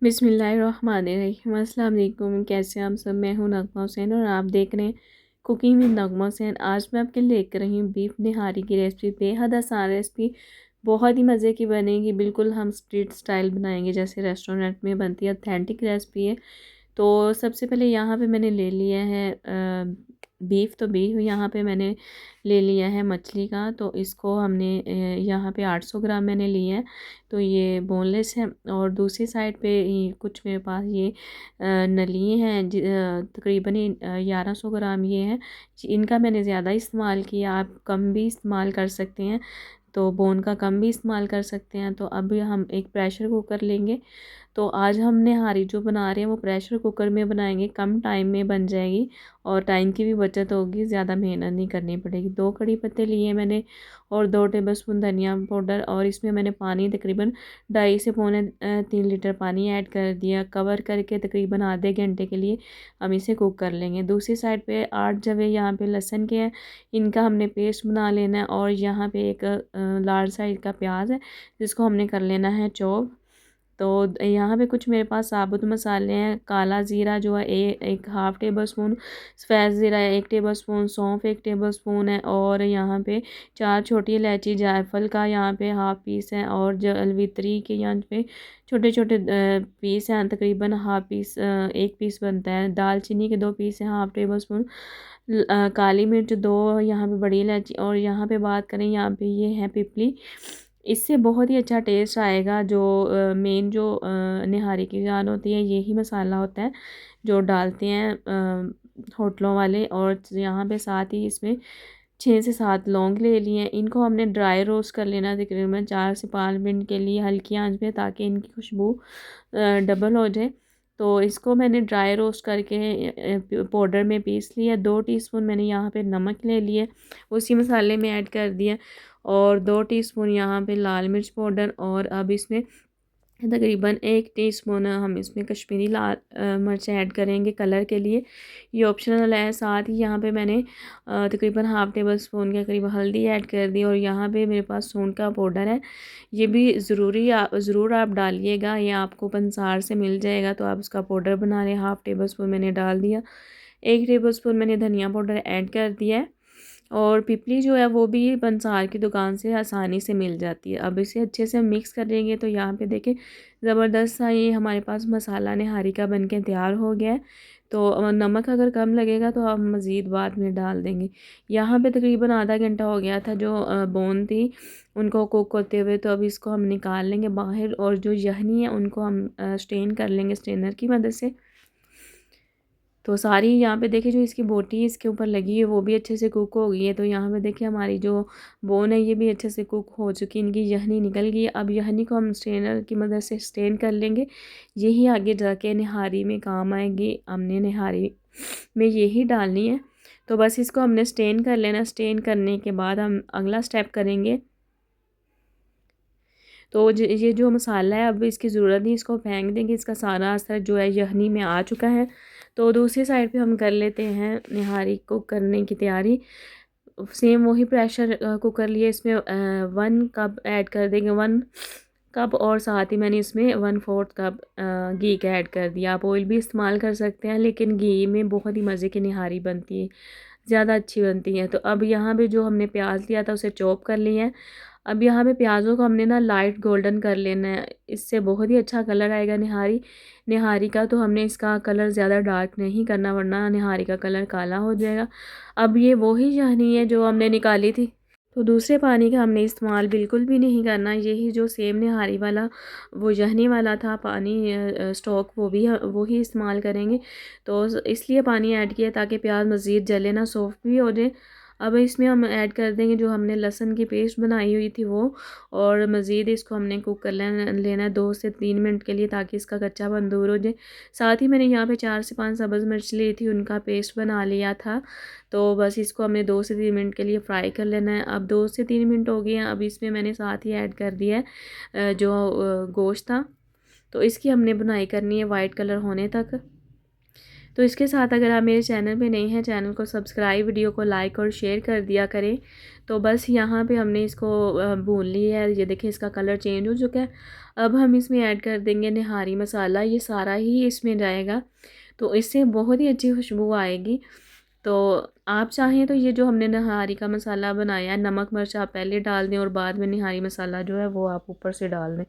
बिस्मिल्लाहिर्रहमानिर्रहीम। अस्सलाम वालेकुम। कैसे हैं आप सब। मैं हूं नगमा हुसैन और आप देख रहे हैं कुकिंग विद नगमा हुसैन। आज मैं आपके लिए लेकर रही हूँ बीफ निहारी की रेसिपी। बेहद आसान रेसिपी, बहुत ही मज़े की बनेगी। बिल्कुल हम स्ट्रीट स्टाइल बनाएंगे जैसे रेस्टोरेंट में बनती है। ऑथेंटिक रेसिपी है। तो सबसे पहले यहाँ पे मैंने ले लिया है बीफ। तो बीफ यहाँ पे मैंने ले लिया है मछली का। तो इसको हमने यहाँ पे 800 ग्राम मैंने लिया है। तो ये बोनलेस है। और दूसरी साइड पे कुछ मेरे पास ये नली हैं तकरीबन 1100 ग्राम ये हैं। इनका मैंने ज़्यादा इस्तेमाल किया, आप कम भी इस्तेमाल कर सकते हैं। तो बोन का कम भी इस्तेमाल कर सकते हैं। तो अब हम एक प्रेशर कुकर लेंगे। तो आज हम निहारी जो बना रहे हैं वो प्रेशर कुकर में बनाएंगे, कम टाइम में बन जाएगी और टाइम की भी बचत होगी, ज़्यादा मेहनत नहीं करनी पड़ेगी। 2 कड़ी पत्ते लिए मैंने और 2 टेबलस्पून धनिया पाउडर, और इसमें मैंने पानी तकरीबन 2.5 से पौने 3 लीटर पानी ऐड कर दिया। कवर करके तकरीबन आधे घंटे के लिए हम इसे कुक कर लेंगे। दूसरी साइड पे 8 जवे यहाँ पे लहसुन के हैं, इनका हमने पेस्ट बना लेना है। और यहाँ पे एक लार्ज साइज का प्याज है जिसको हमने कर लेना है चॉप। तो यहाँ पे कुछ मेरे पास साबुत मसाले हैं। काला ज़ीरा जो है एक हाफ़ टेबल स्पून, सफ़ेद ज़ीरा 1 टेबल स्पून, सौंफ 1 टेबल स्पून है। और यहाँ पे 4 छोटी इलायची, जायफल का यहाँ पे हाफ़ पीस है। और जलवित्री के यहाँ पे छोटे छोटे पीस हैं, तकरीबन हाफ़ पीस, 1 पीस बनता है। दालचीनी के 2 पीस हैं, हाफ़ टेबल स्पून। काली मिर्च 2, यहाँ पे बड़ी इलायची। और यहाँ पे बात करें, यहाँ पे ये है पिपली। इससे बहुत ही अच्छा टेस्ट आएगा। जो मेन जो निहारी की जान होती है, यही मसाला होता है जो डालते हैं होटलों वाले। और यहाँ पे साथ ही इसमें 6 से 7 लौंग ले लिए हैं। इनको हमने ड्राई रोस्ट कर लेना तकरीबन 4 से 5 मिनट के लिए हल्की आंच पे, ताकि इनकी खुशबू डबल हो जाए। तो इसको मैंने ड्राई रोस्ट करके पाउडर में पीस लिया। 2 टीस्पून मैंने यहाँ पे नमक ले लिए, उसी मसाले में ऐड कर दिया। और 2 टीस्पून यहाँ पे लाल मिर्च पाउडर। और अब इसमें तकरीबन 1 टीस्पून हम इसमें कश्मीरी लाल मिर्च ऐड करेंगे कलर के लिए। ये ऑप्शनल है। साथ ही यहाँ पे मैंने तकरीबन हाफ़ टेबल स्पून के करीब हल्दी ऐड कर दी। और यहाँ पे मेरे पास सूंठ का पाउडर है, ये भी ज़रूर आप डालिएगा। ये आपको पंसार से मिल जाएगा, तो आप उसका पाउडर बना लें। हाफ़ टेबल स्पून मैंने डाल दिया। 1 टेबल स्पून मैंने धनिया पाउडर ऐड कर दिया है। और पिपली जो है वो भी पंसार की दुकान से आसानी से मिल जाती है। अब इसे अच्छे से मिक्स करेंगे। तो यहाँ पे देखें, ज़बरदस्त सा ये हमारे पास मसाला निहारी का बनके तैयार हो गया है। तो नमक अगर कम लगेगा तो आप मज़ीद बाद में डाल देंगे। यहाँ पे तकरीबन आधा घंटा हो गया था जो बोन थी उनको कुक होते हुए। तो अब इसको हम निकाल लेंगे बाहर, और जो यखनी है उनको हम स्ट्रेन कर लेंगे स्ट्रेनर की मदद से। तो सारी यहाँ पे देखिए जो इसकी बोटी इसके ऊपर लगी है वो भी अच्छे से कुक हो गई है। तो यहाँ पे देखिए हमारी जो बोन है ये भी अच्छे से कुक हो चुकी है, इनकी यखनी निकल गई है। अब यखनी को हम स्ट्रेनर की मदद से स्ट्रेन कर लेंगे। यही आगे जाके निहारी में काम आएगी। हमने निहारी में यही डालनी है। तो बस इसको हमने स्ट्रेन कर लेना। स्ट्रेन करने के बाद हम अगला स्टेप करेंगे। तो ये जो मसाला है अब इसकी ज़रूरत नहीं, इसको फेंक देंगे। इसका सारा असर जो है यखनी में आ चुका है। तो दूसरी साइड पे हम कर लेते हैं निहारी को करने की तैयारी। सेम वही प्रेशर कुकर लिए, इसमें 1 कप ऐड कर देंगे, 1 कप। और साथ ही मैंने इसमें 1/4 कप घी का ऐड कर दिया। आप ऑयल भी इस्तेमाल कर सकते हैं, लेकिन घी में बहुत ही मज़े की निहारी बनती है, ज़्यादा अच्छी बनती है। तो अब यहाँ पे जो हमने प्याज लिया था उसे चॉप कर लिया है। अब यहाँ पे प्याज़ों को हमने ना लाइट गोल्डन कर लेना है, इससे बहुत ही अच्छा कलर आएगा निहारी निहारी का। तो हमने इसका कलर ज़्यादा डार्क नहीं करना, वरना निहारी का कलर काला हो जाएगा। अब ये वही यखनी है जो हमने निकाली थी, तो दूसरे पानी का हमने इस्तेमाल बिल्कुल भी नहीं करना। यही जो सेम निहारी वाला वो यखनी वाला था पानी स्टॉक, वो ही इस्तेमाल करेंगे। तो इसलिए पानी ऐड किया ताकि प्याज मज़ीद जले ना, सॉफ्ट भी हो जाए। अब इसमें हम ऐड कर देंगे जो हमने लहसुन की पेस्ट बनाई हुई थी वो। और मज़ीद इसको हमने कुक कर लेना है 2 से 3 मिनट के लिए, ताकि इसका कच्चापन दूर हो जाए। साथ ही मैंने यहाँ पे 4 से 5 सब्ज़ मिर्च ली थी, उनका पेस्ट बना लिया था। तो बस इसको हमने 2 से 3 मिनट के लिए फ्राई कर लेना है। अब 2 से 3 मिनट हो गए हैं। अब इसमें मैंने साथ ही ऐड कर दिया है जो गोश्त था। तो इसकी हमने बुनाई करनी है वाइट कलर होने तक। तो इसके साथ अगर आप मेरे चैनल पे नए हैं, चैनल को सब्सक्राइब, वीडियो को लाइक और शेयर कर दिया करें। तो बस यहाँ पे हमने इसको भून लिया है, ये देखिए इसका कलर चेंज हो चुका है। अब हम इसमें ऐड कर देंगे निहारी मसाला, ये सारा ही इसमें जाएगा, तो इससे बहुत ही अच्छी खुशबू आएगी। तो आप चाहें तो ये जो हमने निहारी का मसाला बनाया है, नमक मिर्च आप पहले डाल दें और बाद में निहारी मसाला जो है वो आप ऊपर से डाल दें,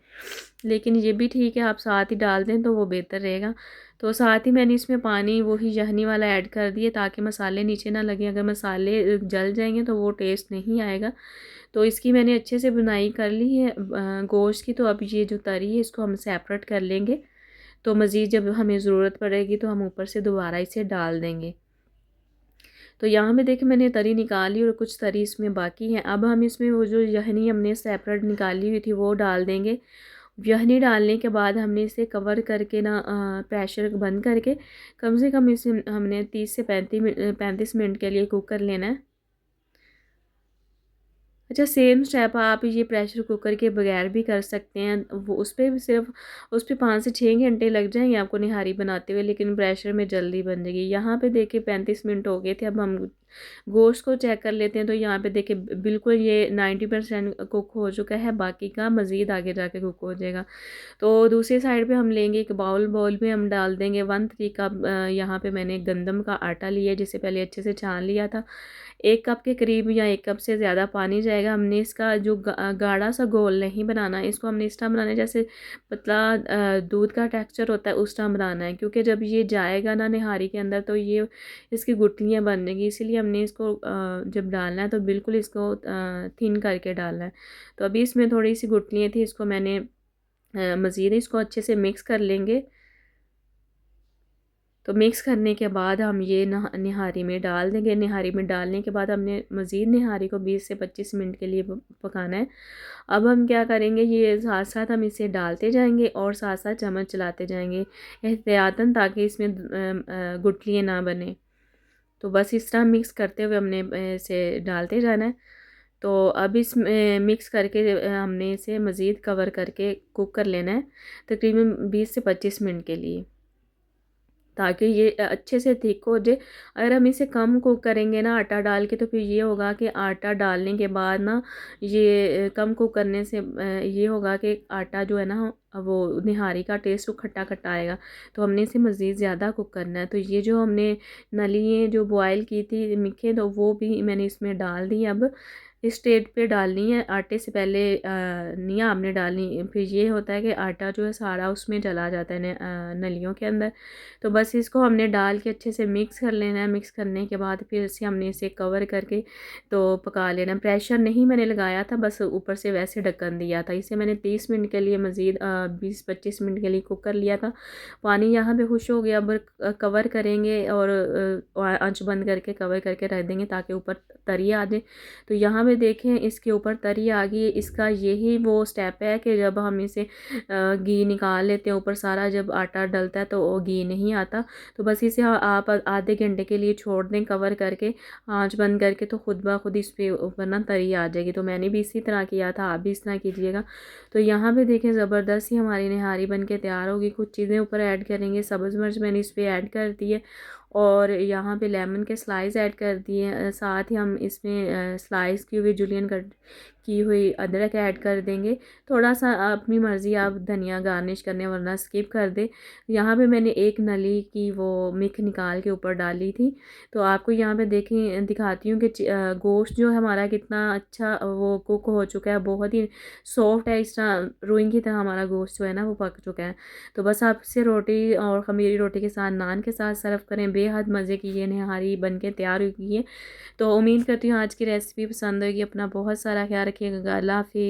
लेकिन ये भी ठीक है, आप साथ ही डाल दें तो वो बेहतर रहेगा। तो साथ ही मैंने इसमें पानी वही यखनी वाला ऐड कर दिए ताकि मसाले नीचे ना लगें, अगर मसाले जल जाएंगे तो वो टेस्ट नहीं आएगा। तो इसकी मैंने अच्छे से बुनाई कर ली है गोश्त की। तो अब ये जो तरी है इसको हम सेपरेट कर लेंगे, तो मज़ीद जब हमें ज़रूरत पड़ेगी तो हम ऊपर से दोबारा इसे डाल देंगे। तो यहाँ पे देखिए मैंने तरी निकाली और कुछ तरी इसमें बाकी है। अब हम इसमें वो जो यखनी हमने सेपरेट निकाली हुई थी वो डाल देंगे। यखनी डालने के बाद हमने इसे कवर करके ना प्रेशर बंद करके कम से कम इसे हमने 30 से 35 मिनट के लिए कुक कर लेना है। अच्छा, सेम स्टेप आप ये प्रेशर कुकर के बगैर भी कर सकते हैं, वो उस पर भी सिर्फ उस पर 5 से 6 घंटे लग जाएंगे आपको निहारी बनाते हुए, लेकिन प्रेशर में जल्दी बन जाएगी। यहाँ पे देखिए 35 मिनट हो गए थे। अब हम गोश्त को चेक कर लेते हैं। तो यहाँ पे देखिए बिल्कुल ये 90% कुक हो चुका है, बाकी का मज़ीद आगे जाके कुक हो जाएगा। तो दूसरी साइड पे हम लेंगे एक बाउल में हम डाल देंगे 1/3 कप, यहाँ पे मैंने गंदम का आटा लिया है जिसे पहले अच्छे से छान लिया था। 1 कप के करीब या 1 कप से ज़्यादा पानी जाएगा। हमने इसका जो गाढ़ा सा घोल नहीं बनाना है, इसको हमने इस तरह बनाना है जैसे पतला दूध का टेक्सचर होता है उस तरह बनाना है, क्योंकि जब ये जाएगा ना निहारी के अंदर तो ये इसकी गुठलियाँ बनेंगी, इसीलिए हमने इसको जब डालना है तो बिल्कुल इसको थिन करके डालना है। तो अभी इसमें थोड़ी सी गुठलियाँ थी, इसको मैंने मज़ीद इसको अच्छे से मिक्स कर लेंगे। तो मिक्स करने के बाद हम ये निहारी में डाल देंगे। निहारी में डालने के बाद हमने मज़ीद निहारी को 20 से 25 मिनट के लिए पकाना है। अब हम क्या करेंगे, ये साथ साथ हम इसे डालते जाएंगे और साथ साथ चम्मच चलाते जाएंगे एहतियातन, ताकि इसमें गुठलियाँ ना बने। तो बस इस तरह मिक्स करते हुए हमने इसे डालते जाना है। तो अब इसमें मिक्स करके हमने इसे मज़ीद कवर करके कुक कर लेना है तकरीबन 20 से 25 मिनट के लिए, ताकि ये अच्छे से थिक हो जाए। अगर हम इसे कम कुक करेंगे ना आटा डाल के, तो फिर ये होगा कि आटा डालने के बाद ना ये कम कुक करने से ये होगा कि आटा जो है ना वो निहारी का टेस्ट वो खट्टा खट्टा आएगा। तो हमने इसे मज़ीद ज़्यादा कुक करना है। तो ये जो हमने नलियाँ जो बॉयल की थी मिखे, तो वो भी मैंने इसमें डाल दी। अब इस स्टेज पे डालनी है, आटे से पहले नहीं आपने डालनी, फिर ये होता है कि आटा जो है सारा उसमें चला जाता है नलियों के अंदर। तो बस इसको हमने डाल के अच्छे से मिक्स कर लेना है। मिक्स करने के बाद फिर से हमने इसे कवर करके तो पका लेना। प्रेशर नहीं मैंने लगाया था, बस ऊपर से वैसे ढक्कन दिया था। इसे मैंने 30 मिनट के लिए मज़ीद 20-25 मिनट के लिए कुक कर लिया था। पानी यहाँ पे खुश हो गया। अब कवर करेंगे और आंच बंद करके कवर करके रख देंगे ताकि ऊपर तरी आ जाए। तो यहाँ पे देखें इसके ऊपर तरी आ गई। इसका यही वो स्टेप है कि जब हम इसे घी निकाल लेते हैं ऊपर सारा, जब आटा डलता है तो वो घी नहीं आता। तो बस इसे आप आधे घंटे के लिए छोड़ दें कवर करके, आंच बंद करके, तो खुद ब खुद इस पे ऊपर ना तरी आ जाएगी। तो मैंने भी इसी तरह किया था, आप भी इस तरह कीजिएगा। तो यहाँ पे देखें ज़बरदस्त ही हमारी निहारी बन के तैयार होगी। कुछ चीज़ें ऊपर ऐड करेंगे, सब्ज़ मिर्च मैंने इस पर ऐड कर दी है और यहाँ पे लेमन के स्लाइस ऐड कर दिए। साथ ही हम इसमें स्लाइस की हुई जुलियन कट की हुई अदरक ऐड कर देंगे। थोड़ा सा अपनी मर्ज़ी, आप धनिया गार्निश करने वरना स्किप कर दे। यहाँ पे मैंने एक नली की वो मिक निकाल के ऊपर डाली थी। तो आपको यहाँ पे देखें दिखाती हूँ कि गोश्त जो है हमारा कितना अच्छा वो कुक हो चुका है, बहुत ही सॉफ्ट है, इस तरह रुई की तरह हमारा गोश्त जो है ना वो पक चुका है। तो बस आप इसे रोटी और ख़मीरी रोटी के साथ, नान के साथ सर्व करें। बेहद मज़े की ये निहारी बन के तैयार हुई है। तो उम्मीद करती हूँ आज की रेसिपी पसंद होगी। अपना बहुत सारा ख्याल रखिएगा। अल्लाह हाफ़िज़।